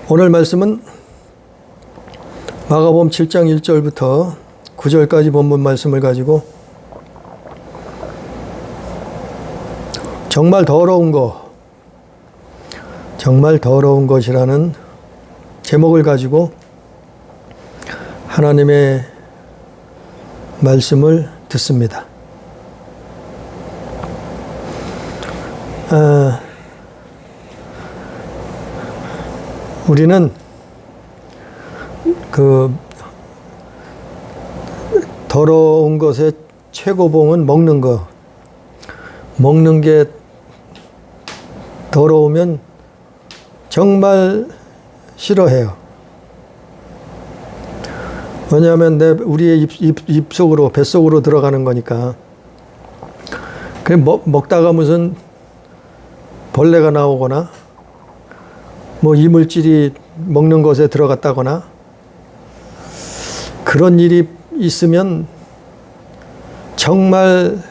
오늘 말씀은 마가복음 7장 1절부터 9절까지 본문 말씀을 가지고 정말 더러운 것이라는 제목을 가지고 하나님의 말씀을 듣습니다. 우리는 그 더러운 것의 최고봉은 먹는 거. 먹는 게 더러우면 정말 싫어해요. 왜냐하면 우리의 입속으로, 뱃속으로 들어가는 거니까. 먹다가 무슨 벌레가 나오거나 뭐 이물질이 먹는 것에 들어갔다거나 그런 일이 있으면 정말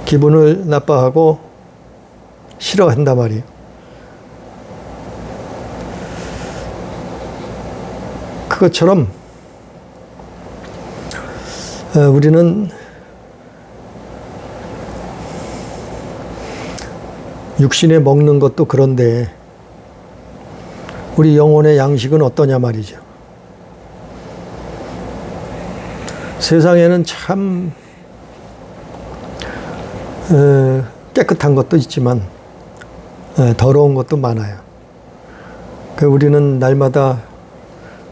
기분을 나빠하고 싫어한단 말이에요. 그것처럼 우리는 육신에 먹는 것도 그런데 우리 영혼의 양식은 어떠냐 말이죠. 세상에는 참 깨끗한 것도 있지만 더러운 것도 많아요. 우리는 날마다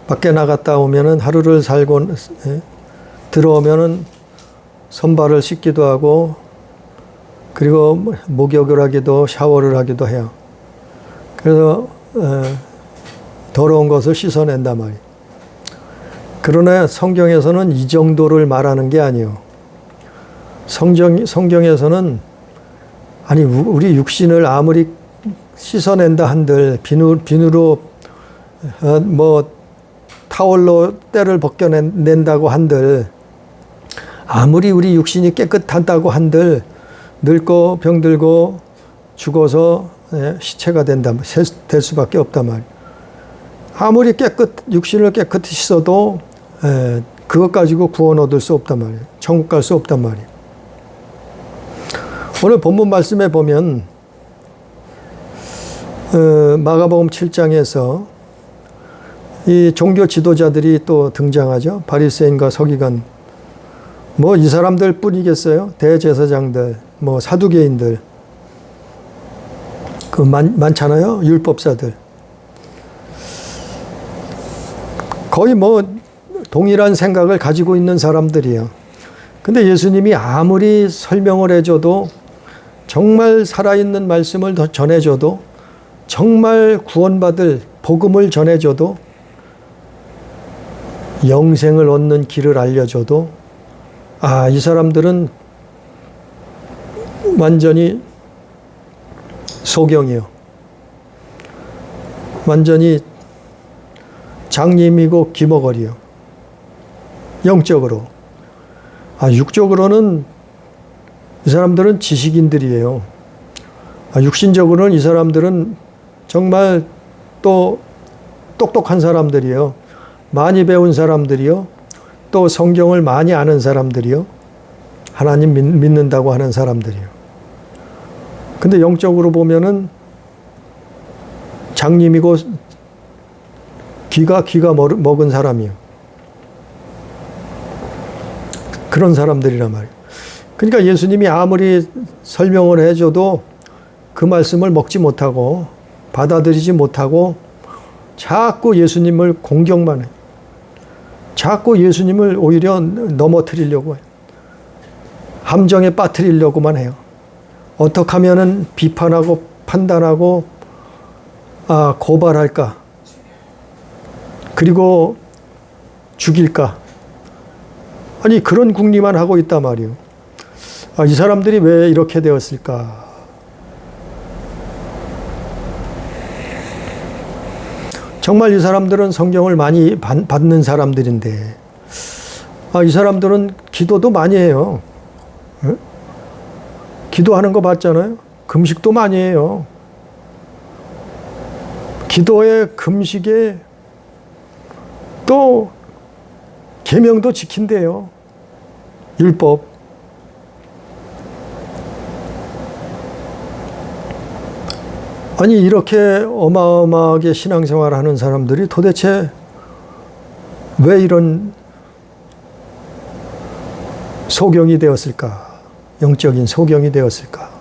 밖에 나갔다 오면은 하루를 살고 들어오면은 손발을 씻기도 하고 그리고 목욕을 하기도 샤워를 하기도 해요. 그래서 더러운 것을 씻어낸단 말이에요. 그러나 성경에서는 이 정도를 말하는 게 아니에요. 성경에서는 아니 우리 육신을 아무리 씻어낸다 한들 비누로 뭐 타월로 때를 벗겨낸다고 한들 아무리 우리 육신이 깨끗하다고 한들 늙고 병들고 죽어서 시체가 될 수밖에 없단 말이에요. 아무리 육신을 깨끗이 씻어도 그것 가지고 구원 얻을 수 없단 말이에요. 천국 갈 수 없단 말이에요. 오늘 본문 말씀에 보면 마가복음 7장에서 이 종교 지도자들이 또 등장하죠. 바리새인과 서기관. 뭐 이 사람들 뿐이겠어요? 대제사장들, 뭐 사두개인들. 많잖아요. 율법사들. 거의 뭐 동일한 생각을 가지고 있는 사람들이에요. 근데 예수님이 아무리 설명을 해줘도 정말 살아있는 말씀을 더 전해줘도 정말 구원받을 복음을 전해줘도 영생을 얻는 길을 알려줘도 이 사람들은 완전히 소경이요. 완전히 장님이고 기머거리요. 영적으로. 육적으로는 이 사람들은 지식인들이에요. 육신적으로는 이 사람들은 정말 또 똑똑한 사람들이에요. 많이 배운 사람들이요. 또 성경을 많이 아는 사람들이요. 하나님 믿는다고 하는 사람들이요. 근데 영적으로 보면은 장님이고 기가 먹은 사람이요. 그런 사람들이란 말이에요. 그러니까 예수님이 아무리 설명을 해줘도 그 말씀을 먹지 못하고 받아들이지 못하고 자꾸 예수님을 공격만 해요. 자꾸 예수님을 오히려 넘어뜨리려고 해요. 함정에 빠뜨리려고만 해요. 어떻게 하면은 비판하고 판단하고 고발할까? 그리고 죽일까? 아니 그런 궁리만 하고 있단 말이에요. 이 사람들이 왜 이렇게 되었을까? 정말 이 사람들은 성경을 많이 받는 사람들인데 이 사람들은 기도도 많이 해요. 기도하는 거 봤잖아요. 금식도 많이 해요. 기도에, 금식에, 또 계명도 지킨대요. 율법. 아니 이렇게 어마어마하게 신앙생활을 하는 사람들이 도대체 왜 이런 소경이 되었을까? 영적인 소경이 되었을까?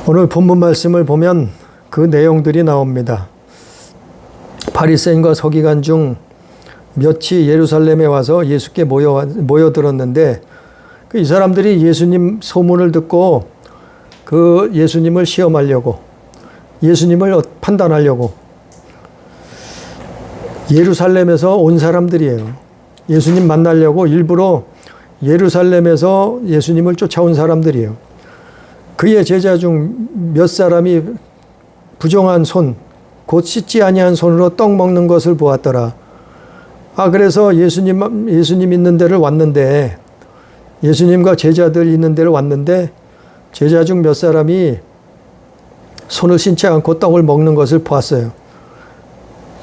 오늘 본문 말씀을 보면 그 내용들이 나옵니다. 바리새인과 서기관 중 몇이 예루살렘에 와서 예수께 모여들었는데 이 사람들이 예수님 소문을 듣고 그 예수님을 시험하려고, 예수님을 판단하려고 예루살렘에서 온 사람들이에요. 예수님 만나려고 일부러 예루살렘에서 예수님을 쫓아온 사람들이에요. 그의 제자 중 몇 사람이 부정한 손, 곧 씻지 아니한 손으로 떡 먹는 것을 보았더라. 그래서 예수님 있는 데를 왔는데, 예수님과 제자들 있는 데를 왔는데 제자 중 몇 사람이 손을 씻지 않고 떡을 먹는 것을 보았어요.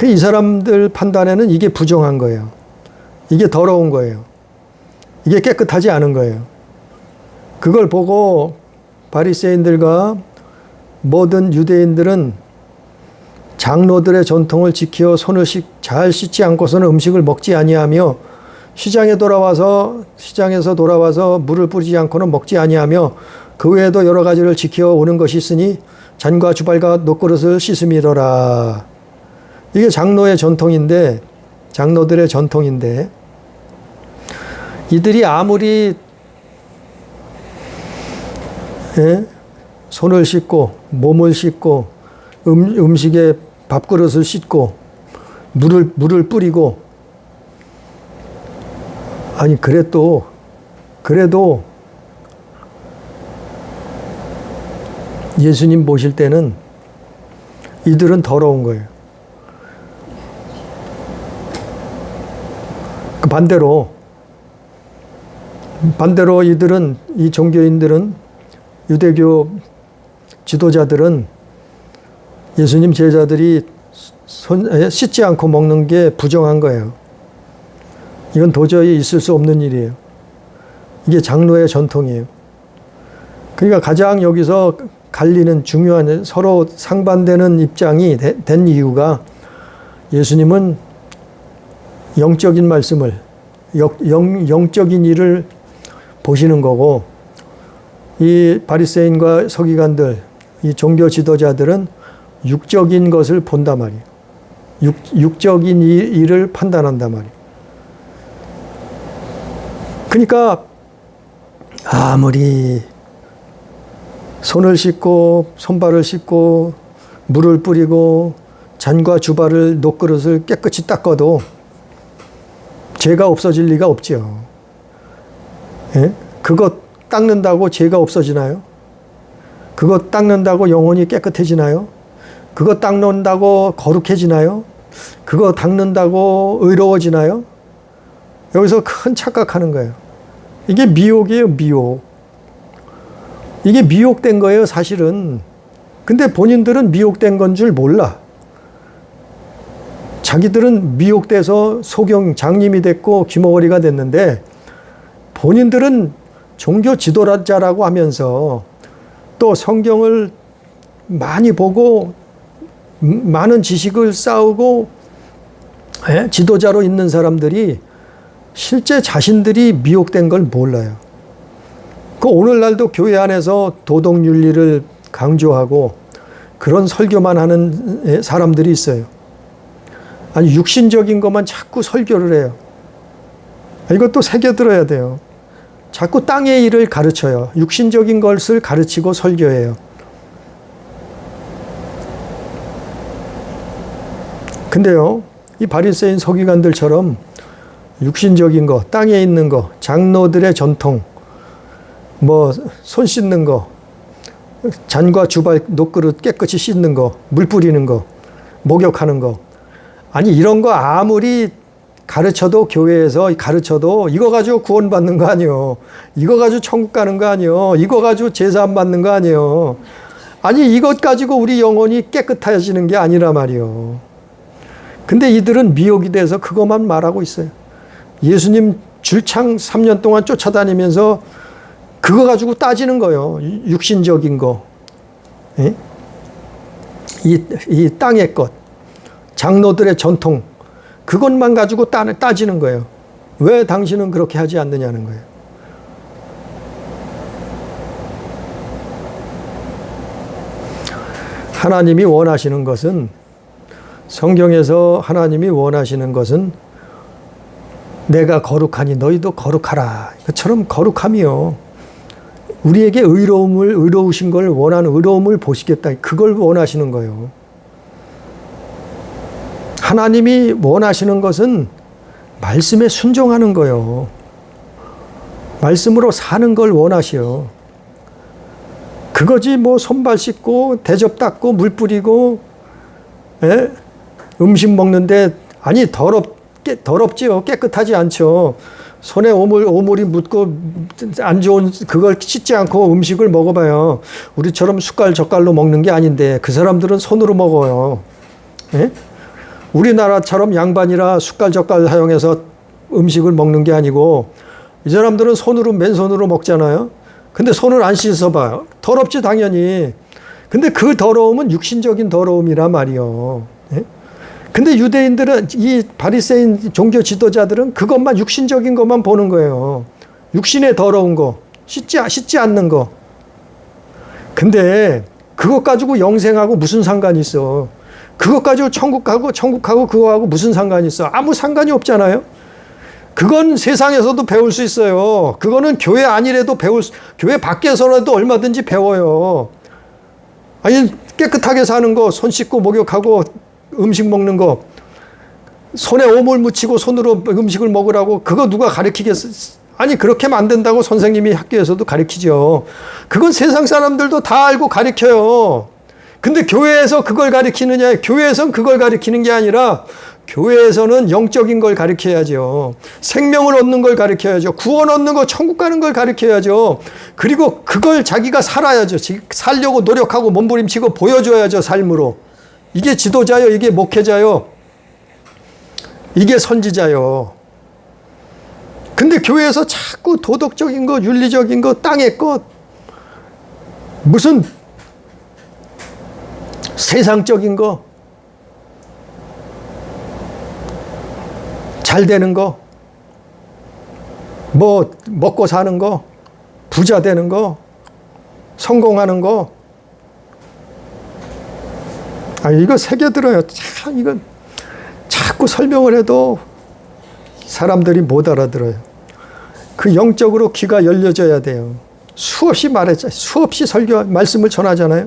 이 사람들 판단에는 이게 부정한 거예요. 이게 더러운 거예요. 이게 깨끗하지 않은 거예요. 그걸 보고 바리새인들과 모든 유대인들은 장로들의 전통을 지켜 손을 잘 씻지 않고서는 음식을 먹지 아니하며 시장에서 돌아와서 물을 뿌리지 않고는 먹지 아니하며 그 외에도 여러 가지를 지켜오는 것이 있으니 잔과 주발과 놋그릇을 씻음이더라. 이게 장로들의 전통인데 이들이 아무리 손을 씻고 몸을 씻고 음식에 밥그릇을 씻고 물을 뿌리고 그래도 예수님 보실 때는 이들은 더러운 거예요. 반대로 이 종교인들은, 유대교 지도자들은 예수님 제자들이 씻지 않고 먹는 게 부정한 거예요. 이건 도저히 있을 수 없는 일이에요. 이게 장로의 전통이에요. 그러니까 가장 여기서 갈리는 중요한, 서로 상반되는 입장이 된 이유가 예수님은 영적인 말씀을, 영적인 일을 보시는 거고, 이 바리새인과 서기관들, 이 종교 지도자들은 육적인 것을 본단 말이에요. 육적인 일을 판단한단 말이에요. 그러니까 아무리 손을 씻고 손발을 씻고 물을 뿌리고 잔과 주발을 놋그릇을 깨끗이 닦아도 죄가 없어질 리가 없죠. 그거 닦는다고 죄가 없어지나요? 그거 닦는다고 영혼이 깨끗해지나요? 그거 닦는다고 거룩해지나요? 그거 닦는다고 의로워지나요? 여기서 큰 착각하는 거예요. 이게 미혹이에요, 미혹. 이게 미혹된 거예요, 사실은. 근데 본인들은 미혹된 건 줄 몰라. 자기들은 미혹돼서 소경 장님이 됐고 귀머거리가 됐는데 본인들은 종교 지도자라고 하면서 또 성경을 많이 보고 많은 지식을 쌓고 지도자로 있는 사람들이 실제 자신들이 미혹된 걸 몰라요. 오늘날도 교회 안에서 도덕윤리를 강조하고 그런 설교만 하는 사람들이 있어요. 육신적인 것만 자꾸 설교를 해요. 이것도 새겨들어야 돼요. 자꾸 땅의 일을 가르쳐요. 육신적인 것을 가르치고 설교해요. 근데요, 이 바리새인 서기관들처럼 육신적인 거, 땅에 있는 거, 장로들의 전통, 손 씻는 거, 잔과 주발, 놋그릇 깨끗이 씻는 거, 물 뿌리는 거, 목욕하는 거. 이런 거 아무리 가르쳐도, 교회에서 가르쳐도 이거 가지고 구원받는 거 아니에요. 이거 가지고 천국 가는 거 아니에요. 이거 가지고 제사 안 받는 거 아니에요. 아니 이것 가지고 우리 영혼이 깨끗해지는 게 아니라 말이요. 근데 이들은 미혹이 돼서 그것만 말하고 있어요. 예수님 줄창 3년 동안 쫓아다니면서 그거 가지고 따지는 거예요. 육신적인 거. 예? 이 땅의 것. 장로들의 전통. 그것만 가지고 따지는 거예요. 왜 당신은 그렇게 하지 않느냐는 거예요. 하나님이 원하시는 것은, 성경에서 하나님이 원하시는 것은 내가 거룩하니 너희도 거룩하라. 그처럼 거룩함이요. 우리에게 의로우신 걸 원하는 의로움을 보시겠다. 그걸 원하시는 거예요. 하나님이 원하시는 것은 말씀에 순종하는 거예요. 말씀으로 사는 걸 원하시오. 그거지 뭐 손발 씻고 대접 닦고 물 뿌리고 음식 먹는데 아니 더럽지요. 깨끗하지 않죠. 손에 오물이 묻고 안 좋은 그걸 씻지 않고 음식을 먹어봐요. 우리처럼 숟갈젓갈로 먹는 게 아닌데 그 사람들은 손으로 먹어요. 예? 우리나라처럼 양반이라 숟갈젓갈 사용해서 음식을 먹는 게 아니고 이 사람들은 맨손으로 먹잖아요. 근데 손을 안 씻어봐요. 더럽지 당연히. 근데 그 더러움은 육신적인 더러움이란 말이요. 예? 근데 유대인들은 이 바리새인 종교 지도자들은 그것만 육신적인 것만 보는 거예요. 육신의 더러운 거, 씻지 않는 거. 근데 그것 가지고 영생하고 무슨 상관이 있어? 그것 가지고 천국하고 그거하고 무슨 상관이 있어? 아무 상관이 없잖아요. 그건 세상에서도 배울 수 있어요. 그거는 교회 아니래도 교회 밖에서라도 얼마든지 배워요. 아니 깨끗하게 사는 거, 손 씻고 목욕하고 음식 먹는 거, 손에 오물 묻히고 손으로 음식을 먹으라고 그거 누가 가르치겠어? 아니 그렇게 하면 안 된다고 선생님이 학교에서도 가르치죠. 그건 세상 사람들도 다 알고 가르쳐요. 근데 교회에서 그걸 가르치느냐? 교회에서는 그걸 가르치는 게 아니라 교회에서는 영적인 걸 가르쳐야죠. 생명을 얻는 걸 가르쳐야죠. 구원 얻는 거, 천국 가는 걸 가르쳐야죠. 그리고 그걸 자기가 살아야죠. 살려고 노력하고 몸부림치고 보여줘야죠. 삶으로. 이게 지도자요. 이게 목회자요. 이게 선지자요. 근데 교회에서 자꾸 도덕적인 거, 윤리적인 거, 땅의 것, 무슨 세상적인 거, 잘 되는 거, 뭐 먹고 사는 거, 부자 되는 거, 성공하는 거. 이거 새겨들어요. 참 이건 자꾸 설명을 해도 사람들이 못 알아들어요. 그 영적으로 귀가 열려져야 돼요. 수없이 말씀을 전하잖아요.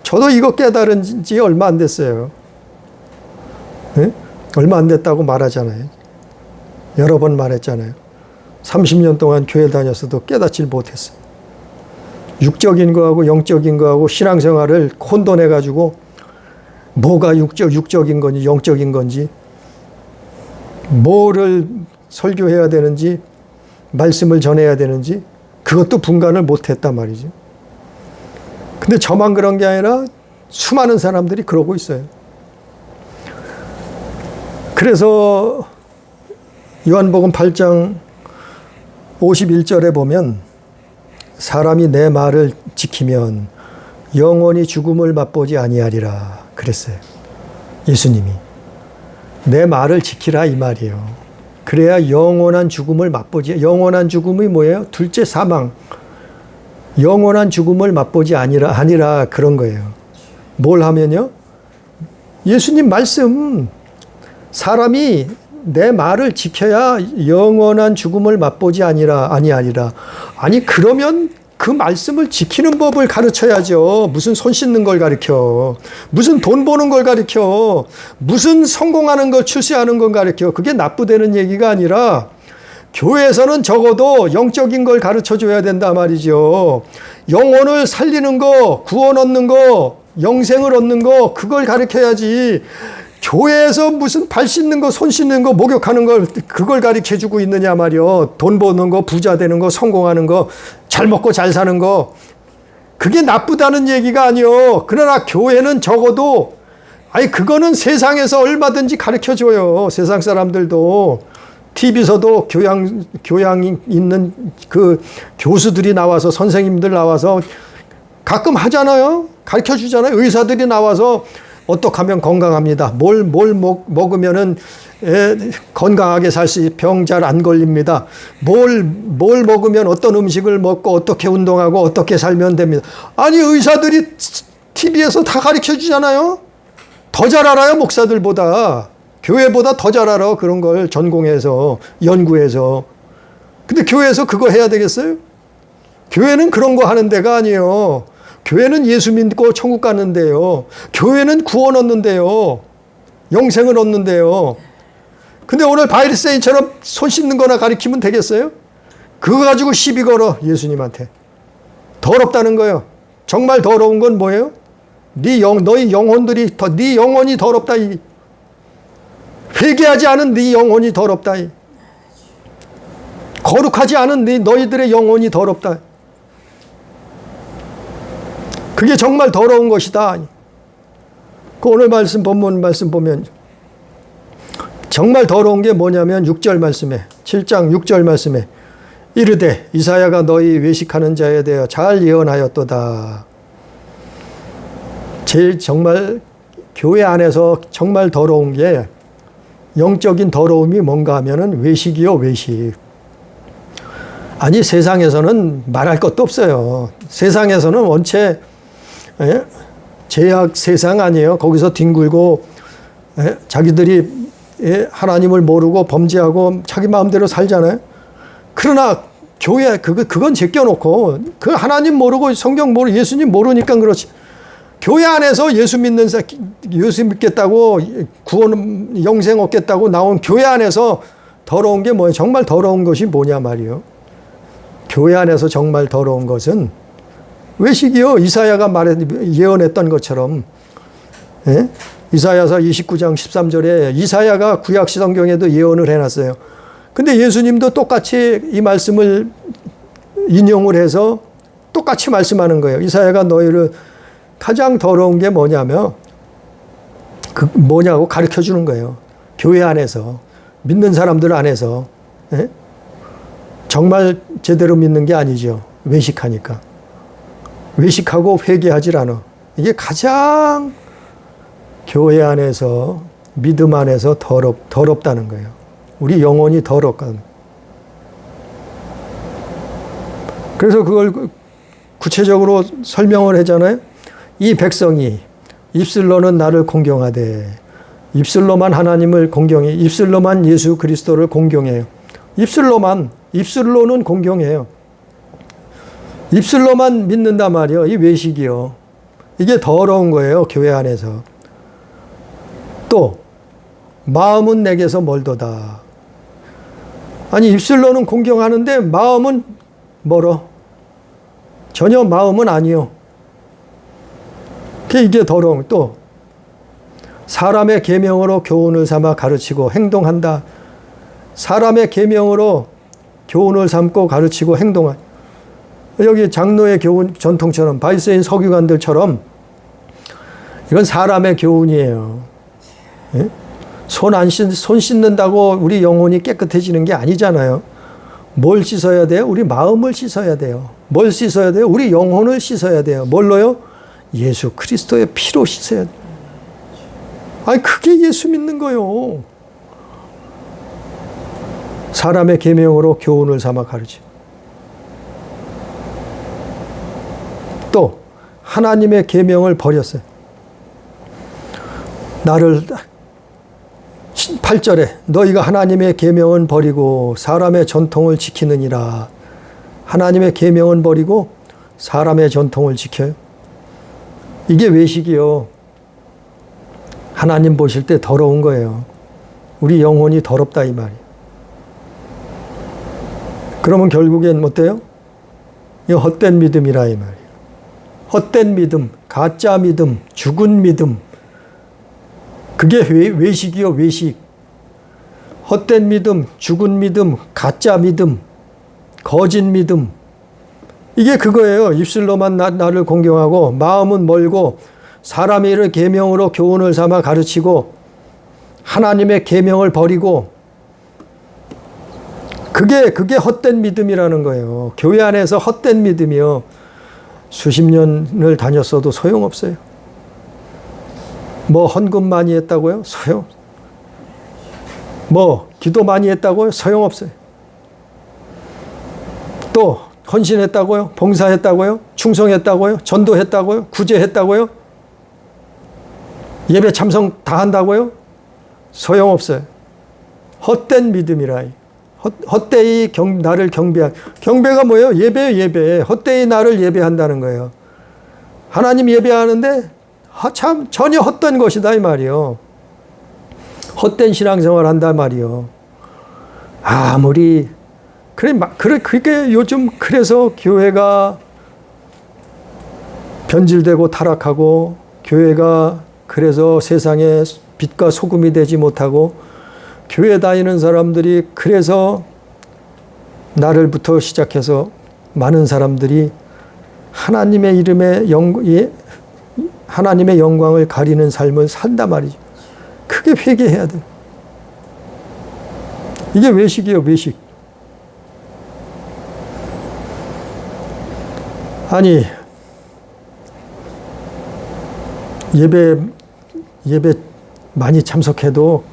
저도 이거 깨달은 지 얼마 안 됐어요. 네? 얼마 안 됐다고 말하잖아요. 여러 번 말했잖아요. 30년 동안 교회 다녔어도 깨닫질 못했어요. 육적인 거하고 영적인 거하고 신앙생활을 혼돈해가지고 뭐가 육적인 건지 영적인 건지, 뭐를 설교해야 되는지, 말씀을 전해야 되는지 그것도 분간을 못했단 말이죠. 근데 저만 그런 게 아니라 수많은 사람들이 그러고 있어요. 그래서 요한복음 8장 51절에 보면 사람이 내 말을 지키면 영원히 죽음을 맛보지 아니하리라 그랬어요. 예수님이. 내 말을 지키라 이 말이에요. 그래야 영원한 죽음을 맛보지. 영원한 죽음이 뭐예요? 둘째 사망. 영원한 죽음을 맛보지 아니라 그런 거예요. 뭘 하면요? 예수님 말씀. 사람이 내 말을 지켜야 영원한 죽음을 맛보지 아니하리라. 아니 그러면 그 말씀을 지키는 법을 가르쳐야죠. 무슨 손 씻는 걸 가르쳐. 무슨 돈 버는 걸 가르쳐. 무슨 성공하는 걸 출세하는 걸 가르쳐. 그게 나쁘다는 얘기가 아니라 교회에서는 적어도 영적인 걸 가르쳐줘야 된단 말이죠. 영혼을 살리는 거, 구원 얻는 거, 영생을 얻는 거, 그걸 가르쳐야지. 교회에서 무슨 발 씻는 거, 손 씻는 거, 목욕하는 걸, 그걸 가르쳐주고 있느냐 말이요. 돈 버는 거, 부자 되는 거, 성공하는 거, 잘 먹고 잘 사는 거. 그게 나쁘다는 얘기가 아니요. 그러나 교회는 적어도 그거는 세상에서 얼마든지 가르쳐줘요. 세상 사람들도. TV에서도 교양 있는 그 교수들이 나와서, 선생님들 나와서 가끔 하잖아요. 가르쳐 주잖아요. 의사들이 나와서 어떻게 하면 건강합니다. 뭘 먹으면은 건강하게 살 수, 병 잘 안 걸립니다. 뭘 먹으면 어떤 음식을 먹고 어떻게 운동하고 어떻게 살면 됩니다. 아니, 의사들이 TV에서 다 가르쳐 주잖아요. 더 잘 알아요, 목사들보다. 교회보다 더 잘 알아, 그런 걸 전공해서, 연구해서. 근데 교회에서 그거 해야 되겠어요? 교회는 그런 거 하는 데가 아니에요. 교회는 예수 믿고 천국 가는데요. 교회는 구원 얻는데요. 영생을 얻는데요. 근데 오늘 바리새인처럼 손 씻는 거나 가리키면 되겠어요? 그거 가지고 시비 걸어, 예수님한테. 더럽다는 거예요. 정말 더러운 건 뭐예요? 너희 영혼들이, 네 영혼이 더럽다. 회개하지 않은 네 영혼이 더럽다. 거룩하지 않은 너희들의 영혼이 더럽다. 그게 정말 더러운 것이다. 그 오늘 본문 말씀 보면 정말 더러운 게 뭐냐면 6절 말씀에, 7장 6절 말씀에 이르되 이사야가 너희 외식하는 자에 대하여 잘 예언하였도다. 제일 정말 교회 안에서 정말 더러운 게, 영적인 더러움이 뭔가 하면은 외식이요, 외식. 아니, 세상에서는 말할 것도 없어요. 세상에서는 원체 죄악 세상 아니에요. 거기서 뒹굴고 자기들이 하나님을 모르고 범죄하고 자기 마음대로 살잖아요. 그러나 교회 그건 제껴놓고, 그 하나님 모르고 성경 모르고 예수님 모르니까 그렇지. 교회 안에서 예수 믿겠다고, 구원 영생 얻겠다고 나온 교회 안에서 더러운 게 뭐예요? 정말 더러운 것이 뭐냐 말이요. 교회 안에서 정말 더러운 것은 외식이요. 이사야가 예언했던 것처럼, 이사야서 29장 13절에 이사야가 구약시 성경에도 예언을 해놨어요. 근데 예수님도 똑같이 이 말씀을 인용을 해서 똑같이 말씀하는 거예요. 이사야가 너희를 가장 더러운 게 뭐냐면, 뭐냐고 가르쳐 주는 거예요. 교회 안에서, 믿는 사람들 안에서. 정말 제대로 믿는 게 아니죠. 외식하니까. 외식하고 회개하질 않아. 이게 가장 교회 안에서, 믿음 안에서 더럽다는 거예요. 우리 영혼이 더럽거든. 그래서 그걸 구체적으로 설명을 하잖아요. 이 백성이 입술로는 나를 공경하되, 입술로만 하나님을 공경해, 입술로만 예수 그리스도를 공경해요. 입술로는 공경해요. 입술로만 믿는단 말이요. 이 외식이요. 이게 더러운 거예요, 교회 안에서. 또 마음은 내게서 멀도다. 아니, 입술로는 공경하는데 마음은 멀어. 전혀 마음은 아니요. 이게 더러운. 또 사람의 계명으로 교훈을 삼아 가르치고 행동한다. 사람의 계명으로 교훈을 삼고 가르치고 행동한. 여기 장로의 교훈 전통처럼, 바리새인 서기관들처럼 이건 사람의 교훈이에요. 손 씻는다고 우리 영혼이 깨끗해지는 게 아니잖아요. 뭘 씻어야 돼요? 우리 마음을 씻어야 돼요. 뭘 씻어야 돼요? 우리 영혼을 씻어야 돼요. 뭘로요? 예수 그리스도의 피로 씻어야 돼요. 아니, 그게 예수 믿는 거요. 사람의 계명으로 교훈을 삼아 가르치. 또 하나님의 계명을 버렸어요. 나를 8절에 너희가 하나님의 계명은 버리고 사람의 전통을 지키느니라. 하나님의 계명은 버리고 사람의 전통을 지켜요. 이게 외식이요. 하나님 보실 때 더러운 거예요. 우리 영혼이 더럽다 이 말이에요. 그러면 결국엔 어때요? 이 헛된 믿음이라 이 말이에요. 헛된 믿음, 가짜 믿음, 죽은 믿음. 그게 외식이요, 외식. 헛된 믿음, 죽은 믿음, 가짜 믿음, 거짓 믿음. 이게 그거예요. 입술로만 나를 공경하고 마음은 멀고 사람의 일을 계명으로 교훈을 삼아 가르치고 하나님의 계명을 버리고 그게 헛된 믿음이라는 거예요. 교회 안에서 헛된 믿음이요. 수십 년을 다녔어도 소용없어요. 뭐 헌금 많이 했다고요? 뭐 기도 많이 했다고요? 소용없어요. 또 헌신했다고요? 봉사했다고요? 충성했다고요? 전도했다고요? 구제했다고요? 예배 참석 다 한다고요? 소용없어요. 헛된 믿음이라. 헛되이 나를 경배가 뭐예요? 예배예요, 예배. 헛되이 나를 예배한다는 거예요. 하나님 예배하는데 참 전혀 헛된 것이다 이 말이요. 헛된 신앙생활 한다 말이요. 아무리 그게 요즘 그래서 교회가 변질되고 타락하고 교회가 그래서 세상에 빛과 소금이 되지 못하고 교회 다니는 사람들이 그래서 나를부터 시작해서 많은 사람들이 하나님의 이름에 하나님의 영광을 가리는 삶을 산단 말이죠. 크게 회개해야 돼. 이게 외식이에요, 외식. 아니, 예배 많이 참석해도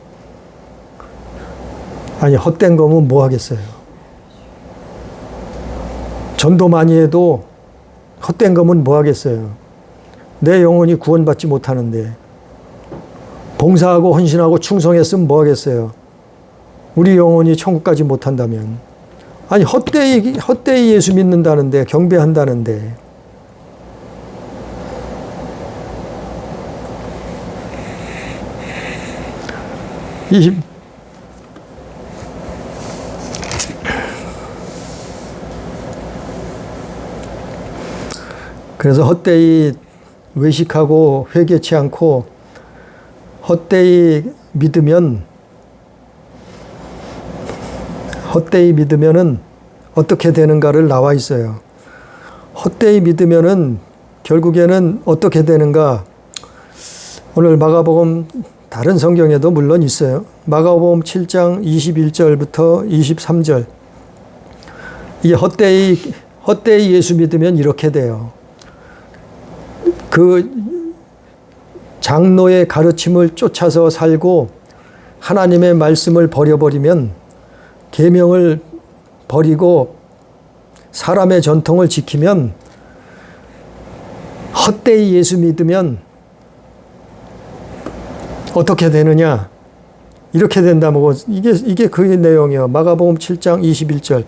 아니 헛된 거면 뭐 하겠어요. 전도 많이 해도 헛된 거면 뭐 하겠어요. 내 영혼이 구원받지 못하는데 봉사하고 헌신하고 충성했으면 뭐 하겠어요. 우리 영혼이 천국까지 못한다면. 아니 헛되이 예수 믿는다는데 경배한다는데 그래서 헛되이 외식하고 회개치 않고 헛되이 믿으면은 어떻게 되는가를 나와 있어요. 헛되이 믿으면은 결국에는 어떻게 되는가. 오늘 마가복음 다른 성경에도 물론 있어요. 마가복음 7장 21절부터 23절. 이 헛되이 예수 믿으면 이렇게 돼요. 그 장로의 가르침을 쫓아서 살고 하나님의 말씀을 버려버리면 계명을 버리고 사람의 전통을 지키면 헛되이 예수 믿으면 어떻게 되느냐? 이렇게 된다고. 이게 그 내용이에요. 마가복음 7장 21절.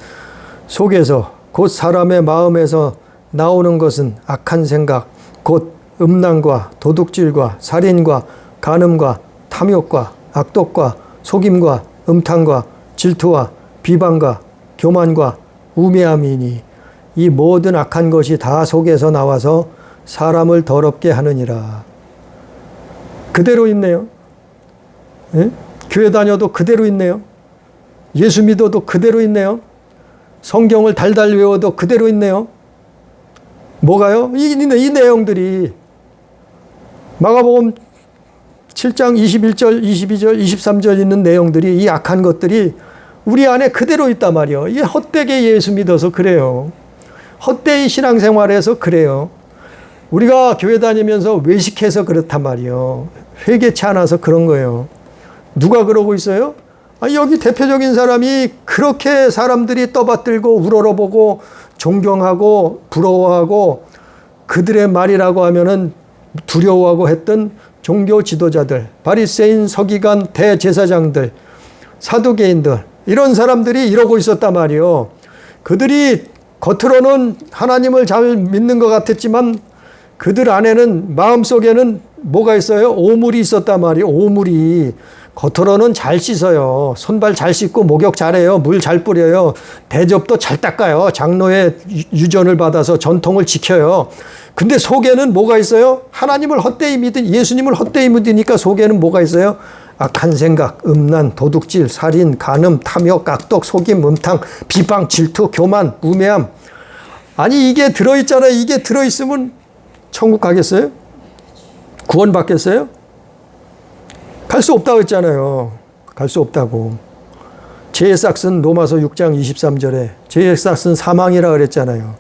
속에서 곧 사람의 마음에서 나오는 것은 악한 생각, 곧 음란과 도둑질과 살인과 간음과 탐욕과 악독과 속임과 음탕과 질투와 비방과 교만과 우매함이니 이 모든 악한 것이 다 속에서 나와서 사람을 더럽게 하느니라. 그대로 있네요. 예? 교회 다녀도 그대로 있네요. 예수 믿어도 그대로 있네요. 성경을 달달 외워도 그대로 있네요. 뭐가요? 이 내용들이 마가복음 7장 21절, 22절, 23절 있는 내용들이 이 악한 것들이 우리 안에 그대로 있단 말이에요. 이게 헛되게 예수 믿어서 그래요. 헛되이 신앙생활해서 그래요. 우리가 교회 다니면서 외식해서 그렇단 말이에요. 회개치 않아서 그런 거예요. 누가 그러고 있어요? 여기 대표적인 사람이 그렇게 사람들이 떠받들고 우러러보고 존경하고 부러워하고 그들의 말이라고 하면은 두려워하고 했던 종교 지도자들, 바리새인, 서기관, 대제사장들, 사두개인들, 이런 사람들이 이러고 있었단 말이에요. 그들이 겉으로는 하나님을 잘 믿는 것 같았지만 그들 안에는, 마음속에는 뭐가 있어요? 오물이 있었단 말이에요. 오물이. 겉으로는 잘 씻어요. 손발 잘 씻고 목욕 잘해요. 물 잘 뿌려요. 대접도 잘 닦아요. 장로의 유전을 받아서 전통을 지켜요. 근데 속에는 뭐가 있어요? 하나님을 헛되이 믿은, 예수님을 헛되이 믿으니까 속에는 뭐가 있어요? 악한 생각, 음란, 도둑질, 살인, 간음, 탐욕, 악독, 속임, 음탕, 비방, 질투, 교만, 우매함. 아니 이게 들어있잖아요. 이게 들어있으면 천국 가겠어요? 구원 받겠어요? 갈 수 없다고 했잖아요. 갈 수 없다고. 죄의 싹은 로마서 6장 23절에 죄의 싹은 사망이라 그랬잖아요.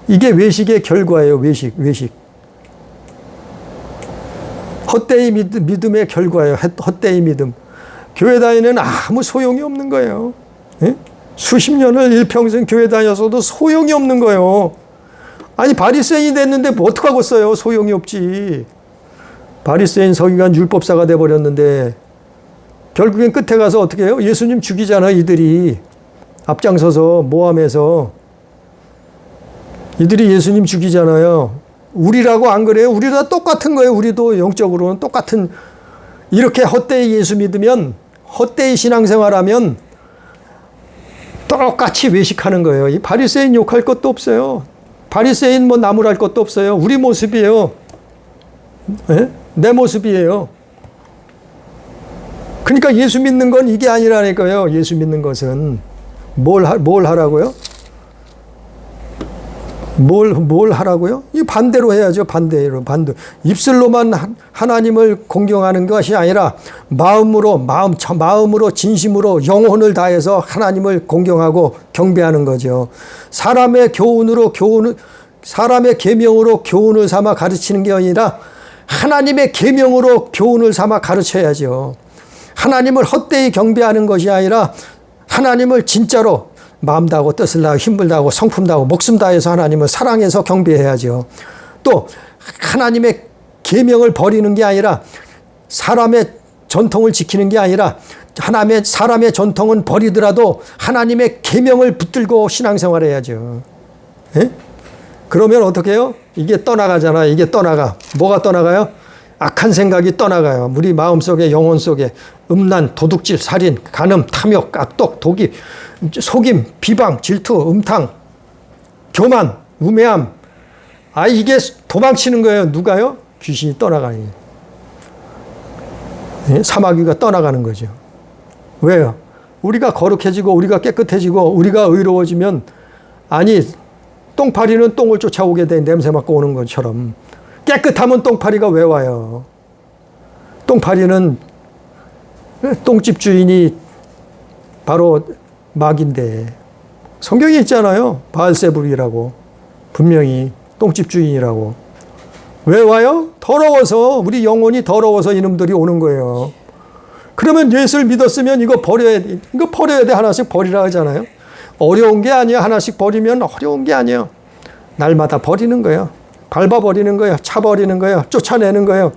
이게 외식의 결과예요. 외식. 헛되이 믿음의 결과예요. 헛되이 믿음. 교회 다니는 아무 소용이 없는 거예요. 예? 수십 년을 일평생 교회 다녀서도 소용이 없는 거예요. 아니 바리새인이 됐는데 뭐 어떡하겠어요. 소용이 없지. 바리새인 서기관 율법사가 돼버렸는데 결국엔 끝에 가서 어떻게 해요? 예수님 죽이잖아. 이들이 앞장서서 모함해서 이들이 예수님 죽이잖아요. 우리라고 안 그래요? 우리도 다 똑같은 거예요. 우리도 영적으로는 똑같은. 이렇게 헛되이 예수 믿으면, 헛되이 신앙생활하면 똑같이 외식하는 거예요. 이 바리새인 욕할 것도 없어요. 바리새인 뭐 나무랄 것도 없어요. 우리 모습이에요. 네? 내 모습이에요. 그러니까 예수 믿는 건 이게 아니라니까요. 예수 믿는 것은 뭘 하라고요? 뭘 하라고요? 이 반대로 해야죠. 반대로. 입술로만 하나님을 공경하는 것이 아니라 마음으로 진심으로 영혼을 다해서 하나님을 공경하고 경배하는 거죠. 사람의 계명으로 교훈을 삼아 가르치는 게 아니라 하나님의 계명으로 교훈을 삼아 가르쳐야죠. 하나님을 헛되이 경배하는 것이 아니라 하나님을 진짜로 마음 다하고 뜻을 다하고 힘을 다하고 성품 다하고 목숨 다해서 하나님을 사랑해서 경배해야죠. 또 하나님의 계명을 버리는 게 아니라 사람의 전통을 지키는 게 아니라 사람의 전통은 버리더라도 하나님의 계명을 붙들고 신앙생활해야죠. 예? 그러면 어떻게 해요? 이게 떠나가잖아. 이게 떠나가. 뭐가 떠나가요? 악한 생각이 떠나가요. 우리 마음속에 영혼 속에 음란, 도둑질, 살인, 간음, 탐욕, 악독, 독이, 속임, 비방, 질투, 음탕, 교만, 우매함. 이게 도망치는 거예요. 누가요? 귀신이 떠나가는 거예요. 사마귀가 떠나가는 거죠. 왜요? 우리가 거룩해지고 우리가 깨끗해지고 우리가 의로워지면 똥파리는 똥을 쫓아오게 돼. 냄새 맡고 오는 것처럼. 깨끗하면 똥파리가 왜 와요? 똥파리는 똥집 주인이 바로 마귀인데 성경에 있잖아요. 바알세불이라고. 분명히 똥집 주인이라고. 왜 와요? 더러워서. 우리 영혼이 더러워서 이놈들이 오는 거예요. 그러면 예수를 믿었으면 이거 버려야 돼. 하나씩 버리라 하잖아요. 어려운 게 아니야. 하나씩 버리면 어려운 게 아니에요. 날마다 버리는 거예요. 밟아버리는 거예요. 차버리는 거예요. 쫓아내는 거예요.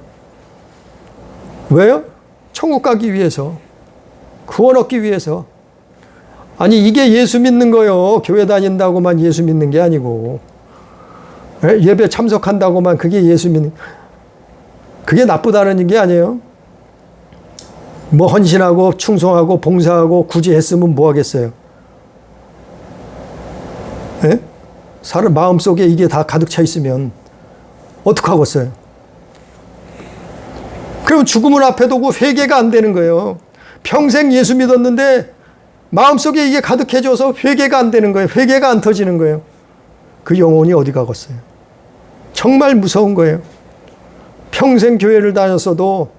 왜요? 천국 가기 위해서. 구원 얻기 위해서. 이게 예수 믿는 거요. 교회 다닌다고만 예수 믿는 게 아니고. 예배 참석한다고만 그게 예수 믿는. 그게 나쁘다는 게 아니에요. 뭐 헌신하고 충성하고 봉사하고 굳이 했으면 뭐 하겠어요? 예? 사람 마음속에 이게 다 가득 차 있으면 어떡하겠어요? 그럼 죽음을 앞에 두고 회개가 안 되는 거예요. 평생 예수 믿었는데 마음속에 이게 가득해져서 회개가 안 되는 거예요. 회개가 안 터지는 거예요. 그 영혼이 어디 가겠어요? 정말 무서운 거예요. 평생 교회를 다녔어도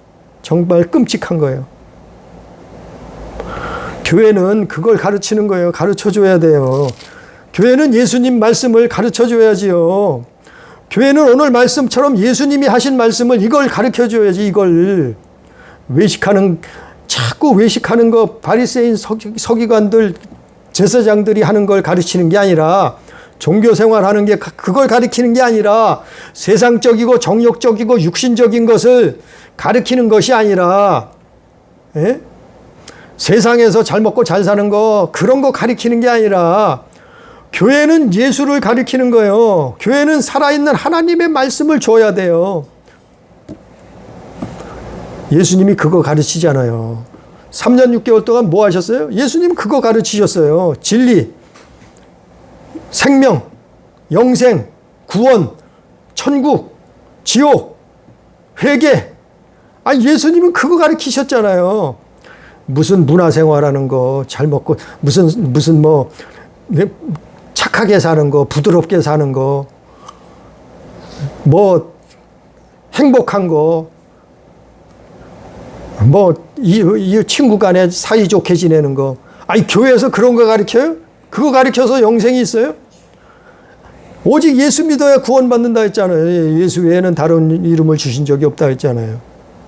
정말 끔찍한 거예요. 교회는 그걸 가르치는 거예요. 가르쳐줘야 돼요. 교회는 예수님 말씀을 가르쳐줘야지요. 교회는 오늘 말씀처럼 예수님이 하신 말씀을 이걸 가르쳐줘야지. 이걸 자꾸 외식하는 거 바리새인 서기관들 제사장들이 하는 걸 가르치는 게 아니라 종교생활하는 게 그걸 가르치는 게 아니라 세상적이고 정욕적이고 육신적인 것을 가르치는 것이 아니라 세상에서 잘 먹고 잘 사는 거 그런 거 가르치는 게 아니라 교회는 예수를 가리키는 거예요. 교회는 살아있는 하나님의 말씀을 줘야 돼요. 예수님이 그거 가르치잖아요. 3년 6개월 동안 뭐 하셨어요? 예수님 그거 가르치셨어요. 진리, 생명, 영생, 구원, 천국, 지옥, 회개. 예수님은 그거 가르치셨잖아요. 무슨 문화생활하는 거 잘 먹고 무슨 착하게 사는 거, 부드럽게 사는 거, 뭐 행복한 거, 뭐 이 친구 간에 사이좋게 지내는 거. 아니 교회에서 그런 거 가르쳐요? 그거 가르쳐서 영생이 있어요? 오직 예수 믿어야 구원받는다 했잖아요. 예수 외에는 다른 이름을 주신 적이 없다 했잖아요.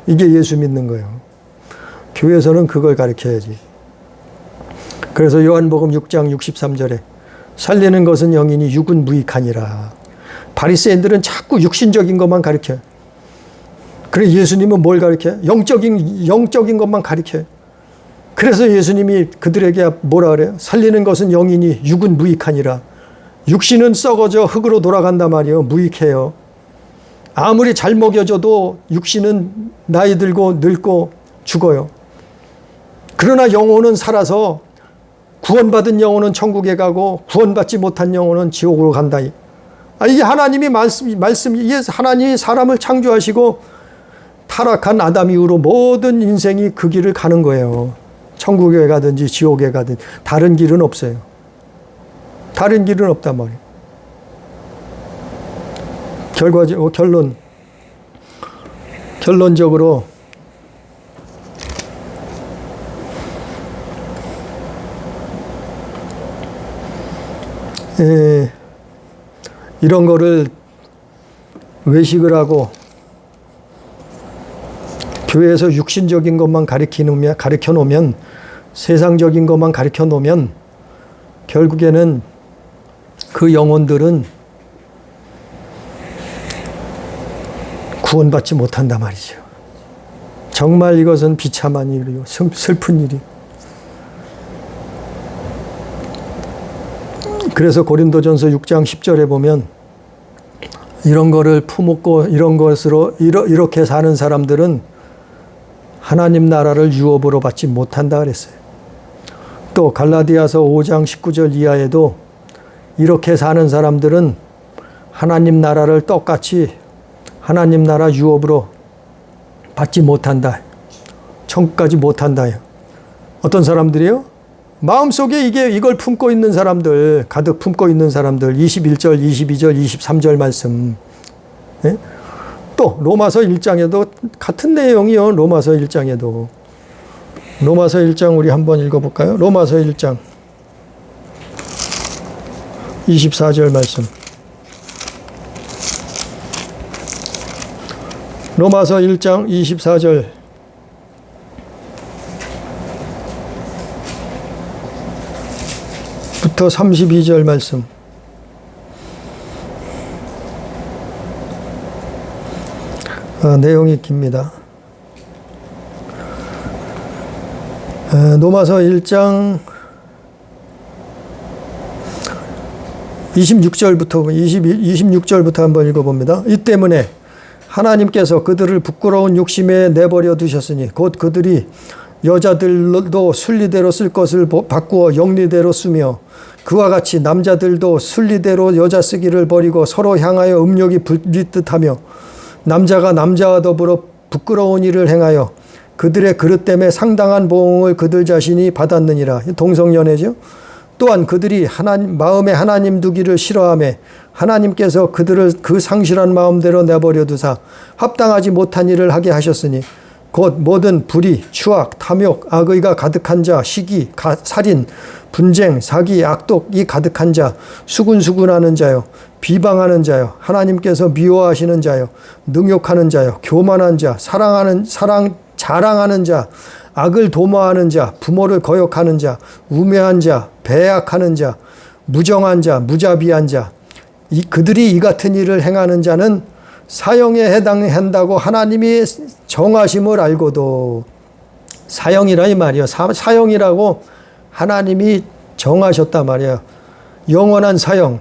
이게 예수 믿는 거예요. 교회에서는 그걸 가르쳐야지. 그래서 요한복음 6장 63절에 살리는 것은 영이니 육은 무익하니라. 바리새인들은 자꾸 육신적인 것만 가르쳐요. 그래 예수님은 뭘 가르쳐요? 영적인 것만 가르쳐요. 그래서 예수님이 그들에게 뭐라 그래요? 살리는 것은 영이니 육은 무익하니라. 육신은 썩어져 흙으로 돌아간단 말이에요. 무익해요. 아무리 잘 먹여줘도 육신은 나이 들고 늙고 죽어요. 그러나 영혼은 살아서 구원받은 영혼은 천국에 가고 구원받지 못한 영혼은 지옥으로 간다. 이게 하나님이 이게 하나님이 사람을 창조하시고 타락한 아담 이후로 모든 인생이 그 길을 가는 거예요. 천국에 가든지 지옥에 가든 다른 길은 없어요. 다른 길은 없단 말이에요. 결론적으로 이런 거를 외식을 하고 교회에서 육신적인 것만 가르쳐 놓으면 세상적인 것만 가르쳐 놓으면 결국에는 그 영혼들은 구원받지 못한단 말이죠. 정말 이것은 비참한 일이요. 슬픈 일이요. 그래서 고린도전서 6장 10절에 보면 이런 거를 품었고 이런 것으로 이렇게 사는 사람들은 하나님 나라를 유업으로 받지 못한다 그랬어요. 또 갈라디아서 5장 19절 이하에도 이렇게 사는 사람들은 하나님 나라를 똑같이 하나님 나라 유업으로 받지 못한다. 천국까지 못한다. 어떤 사람들이요? 마음속에 이걸 품고 있는 사람들, 가득 품고 있는 사람들, 21절, 22절, 23절 말씀. 네? 또 로마서 1장에도 같은 내용이요. 로마서 1장에도. 로마서 1장 우리 한번 읽어볼까요? 로마서 1장 24절 말씀. 로마서 1장 24절 부터 32절 말씀. 내용이 깁니다. 로마서 1장 26절부터 한번 읽어봅니다. 이 때문에 하나님께서 그들을 부끄러운 욕심에 내버려 두셨으니 곧 그들이 여자들도 순리대로 쓸 것을 바꾸어 영리대로 쓰며 그와 같이 남자들도 순리대로 여자 쓰기를 버리고 서로 향하여 음욕이 부리듯하며 남자가 남자와 더불어 부끄러운 일을 행하여 그들의 그릇 때문에 상당한 보응을 그들 자신이 받았느니라. 동성연애죠. 또한 그들이 마음에 하나님 두기를 싫어하며 하나님께서 그들을 그 상실한 마음대로 내버려 두사 합당하지 못한 일을 하게 하셨으니 곧 모든 불의, 추악, 탐욕, 악의가 가득한 자, 시기, 살인, 분쟁, 사기, 악독이 가득한 자, 수군수군하는 자요, 비방하는 자요, 하나님께서 미워하시는 자요, 능욕하는 자요, 교만한 자, 자랑하는 자, 악을 도모하는 자, 부모를 거역하는 자, 우매한 자, 배약하는 자, 무정한 자, 무자비한 자, 그들이 이 같은 일을 행하는 자는 사형에 해당한다고 하나님이 정하심을 알고도 사형이라 이 말이에요. 사형이라고 하나님이 정하셨단 말이에요. 영원한 사형.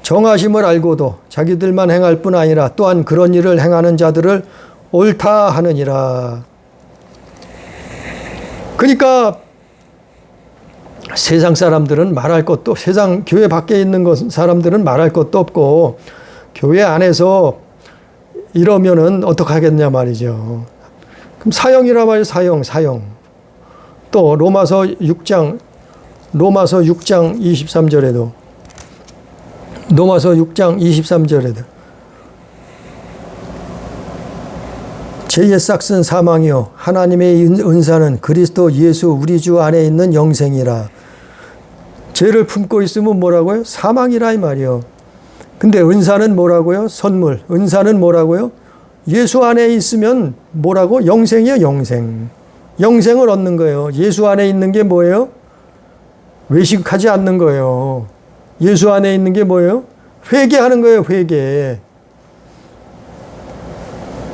정하심을 알고도 자기들만 행할 뿐 아니라 또한 그런 일을 행하는 자들을 옳다 하느니라. 그러니까 세상 사람들은 말할 것도 세상 교회 밖에 있는 사람들은 말할 것도 없고 교회 안에서 이러면은 어떡하겠냐 말이죠. 그럼 사형이라 말이에요. 사형. 또 로마서 6장 23절에도 로마서 6장 23절에도 죄의 싹은 사망이요 하나님의 은사는 그리스도 예수 우리 주 안에 있는 영생이라. 죄를 품고 있으면 뭐라고요? 사망이라 이 말이요. 근데 은사는 뭐라고요? 선물. 은사는 뭐라고요? 예수 안에 있으면 뭐라고? 영생이요, 영생. 영생을 얻는 거예요. 예수 안에 있는 게 뭐예요? 외식하지 않는 거예요. 예수 안에 있는 게 뭐예요? 회개하는 거예요, 회개.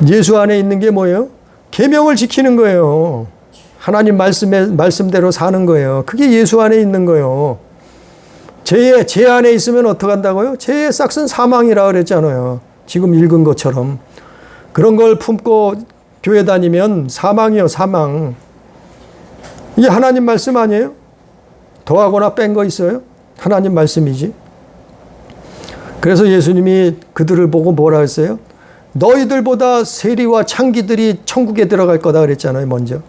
예수 안에 있는 게 뭐예요? 계명을 지키는 거예요. 하나님 말씀대로 사는 거예요. 그게 예수 안에 있는 거예요. 죄 안에 있으면 어떡한다고요? 죄의 싹은 사망이라 그랬잖아요. 지금 읽은 것처럼. 그런 걸 품고 교회 다니면 사망이요, 사망. 이게 하나님 말씀 아니에요? 더하거나 뺀 거 있어요? 하나님 말씀이지. 그래서 예수님이 그들을 보고 뭐라 했어요? 너희들보다 세리와 창기들이 천국에 들어갈 거다 그랬잖아요, 먼저.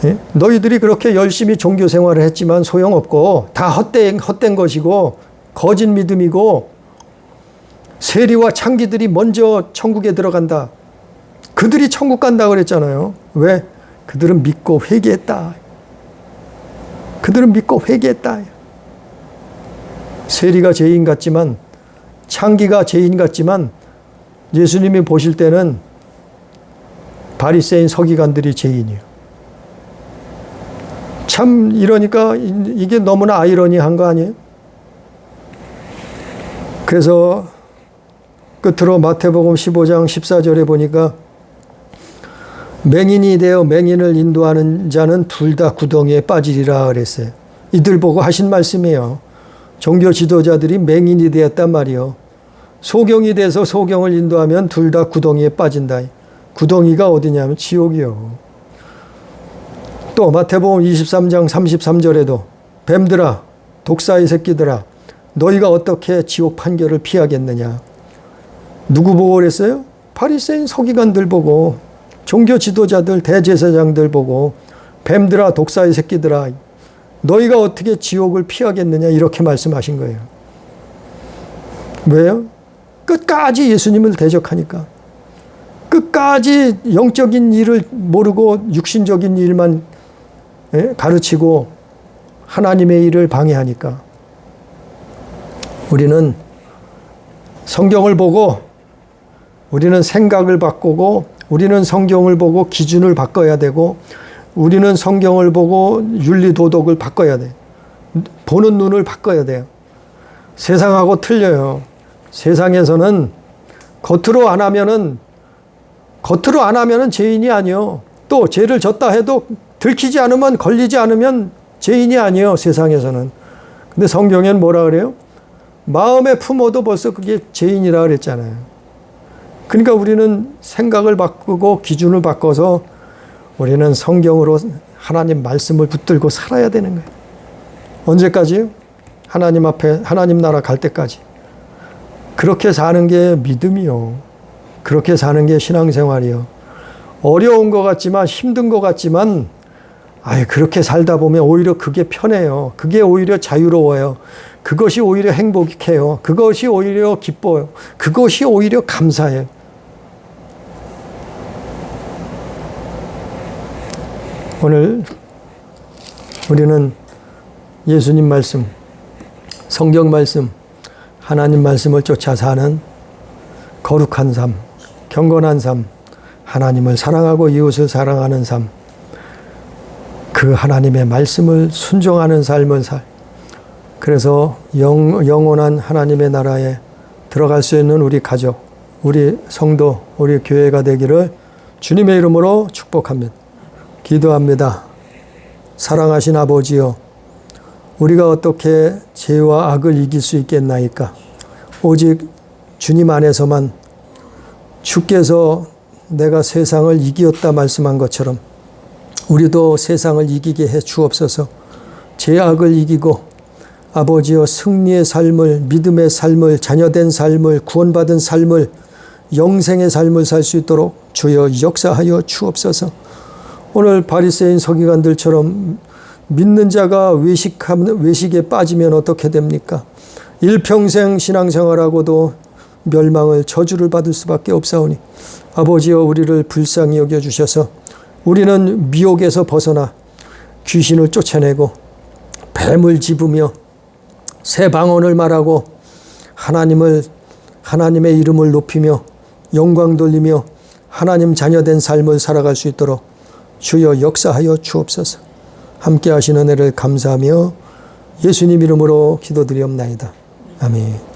예? 너희들이 그렇게 열심히 종교 생활을 했지만 소용없고 다 헛된 것이고 거짓 믿음이고 세리와 창기들이 먼저 천국에 들어간다. 그들이 천국 간다 그랬잖아요. 왜? 그들은 믿고 회개했다. 그들은 믿고 회개했다. 세리가 죄인 같지만 창기가 죄인 같지만 예수님이 보실 때는 바리새인 서기관들이 죄인이에요. 참 이러니까 이게 너무나 아이러니한 거 아니에요? 그래서 끝으로 마태복음 15장 14절에 보니까 맹인이 되어 맹인을 인도하는 자는 둘 다 구덩이에 빠지리라 그랬어요. 이들 보고 하신 말씀이에요. 종교 지도자들이 맹인이 되었단 말이에요. 소경이 돼서 소경을 인도하면 둘 다 구덩이에 빠진다. 구덩이가 어디냐면 지옥이요. 또 마태복음 23장 33절에도 뱀들아 독사의 새끼들아 너희가 어떻게 지옥 판결을 피하겠느냐. 누구 보고 그랬어요? 바리새인 서기관들 보고 종교 지도자들 대제사장들 보고 뱀들아 독사의 새끼들아 너희가 어떻게 지옥을 피하겠느냐 이렇게 말씀하신 거예요. 왜요? 끝까지 예수님을 대적하니까. 끝까지 영적인 일을 모르고 육신적인 일만 가르치고 하나님의 일을 방해하니까. 우리는 성경을 보고 우리는 생각을 바꾸고 우리는 성경을 보고 기준을 바꿔야 되고 우리는 성경을 보고 윤리도덕을 바꿔야 돼. 보는 눈을 바꿔야 돼요. 세상하고 틀려요. 세상에서는 겉으로 안 하면은 죄인이 아니요. 또 죄를 졌다 해도 들키지 않으면 걸리지 않으면 죄인이 아니요. 세상에서는. 근데 성경엔 뭐라 그래요? 마음에 품어도 벌써 그게 죄인이라 그랬잖아요. 그러니까 우리는 생각을 바꾸고 기준을 바꿔서 우리는 성경으로 하나님 말씀을 붙들고 살아야 되는 거예요. 언제까지요? 하나님 앞에 하나님 나라 갈 때까지. 그렇게 사는 게 믿음이요. 그렇게 사는 게 신앙생활이요. 어려운 것 같지만 힘든 것 같지만 그렇게 살다 보면 오히려 그게 편해요. 그게 오히려 자유로워요. 그것이 오히려 행복해요. 그것이 오히려 기뻐요. 그것이 오히려 감사해요. 오늘 우리는 예수님 말씀, 성경 말씀, 하나님 말씀을 쫓아 사는 거룩한 삶, 경건한 삶, 하나님을 사랑하고 이웃을 사랑하는 삶, 그 하나님의 말씀을 순종하는 삶을 그래서 영원한 하나님의 나라에 들어갈 수 있는 우리 가족, 우리 성도, 우리 교회가 되기를 주님의 이름으로 축복합니다. 기도합니다. 사랑하신 아버지여, 우리가 어떻게 죄와 악을 이길 수 있겠나이까? 오직 주님 안에서만 주께서 내가 세상을 이기었다 말씀한 것처럼 우리도 세상을 이기게 해 주옵소서. 죄악을 이기고 아버지여 승리의 삶을, 믿음의 삶을, 자녀된 삶을, 구원받은 삶을, 영생의 삶을 살 수 있도록 주여 역사하여 주옵소서. 오늘 바리새인 서기관들처럼 믿는 자가 외식에 빠지면 어떻게 됩니까? 일평생 신앙생활하고도 멸망을 저주를 받을 수밖에 없사오니 아버지여 우리를 불쌍히 여겨주셔서 우리는 미혹에서 벗어나 귀신을 쫓아내고 뱀을 집으며 새 방언을 말하고 하나님의 이름을 높이며 영광 돌리며 하나님 자녀된 삶을 살아갈 수 있도록 주여 역사하여 주옵소서. 함께 하시는 은혜를 감사하며 예수님 이름으로 기도드리옵나이다. 아멘.